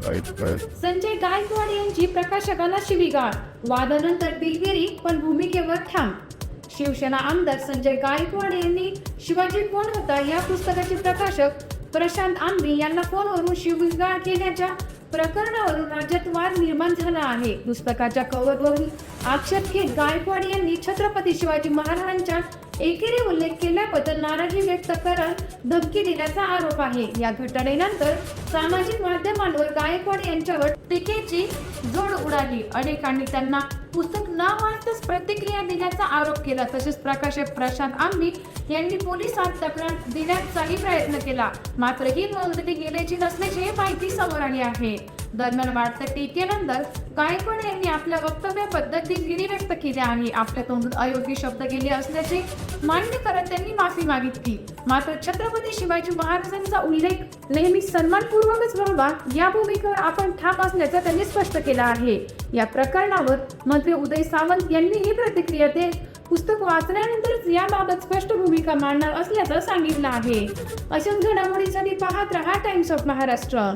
संजय गायकवाड यांची प्रकाशकाला शिवीगाळ, वादानंतर दिलगिरी पण भूमिकेवर ठाम. शिवसेना आमदार संजय गायकवाड यांनी शिवाजी कोण होता या पुस्तकाचे प्रकाशक प्रशांत आंबी यांना फोनवरून शिवीगाळ केल्याच्या प्रकरणावरून राज्यात वाद निर्माण झाला आहे. पुस्तकाच्या कव्हरवरून आक्षेप घेत गायकवाड यांनी छत्रपती शिवाजी महाराजांच्या एकेरी उल्लेख केल्याबद्दल नाराजी व्यक्त करत धमकी दिल्याचा आरोप आहे. या घटनेनंतर सामाजिक माध्यमांवर गायकवाड यांच्यावर टीकेची झोड उडाली. अनेकांनी त्यांना पुस्तक न वाचताच प्रतिक्रिया दिल्याचा आरोप केला. तसेच प्रकाशक प्रशांत आंबी यांनी पोलिसांत तक्रार देण्याचाही प्रयत्न केला, मात्र ही नोंदणी गेल्याची नसल्याची माहिती समोर आली आहे. दरम्यान वाढत्या टीकेनंतर गायकवाड यांनी आपल्या वक्तव्याबद्दल दिलगिरी व्यक्त केली आहे. आपल्या तोंडून अयोग्य शब्द गेले असल्याचे मान्य करत त्यांनी माफी मागितली. मात्र छत्रपती शिवाजी महाराजांचा उल्लेख नेहमी सन्मानपूर्वकच व्हावा या भूमिकेवर आपण ठाम असल्याचं त्यांनी स्पष्ट केलं आहे. या प्रकरणावर मंत्री उदय सामंत यांनी ही प्रतिक्रिया देत पुस्तक वाचल्यानंतरच याबाबत स्पष्ट भूमिका मांडणार असल्याचं सांगितलं आहे. अशाच घडामोडीसाठी पाहत रहा टाइम्स ऑफ महाराष्ट्र.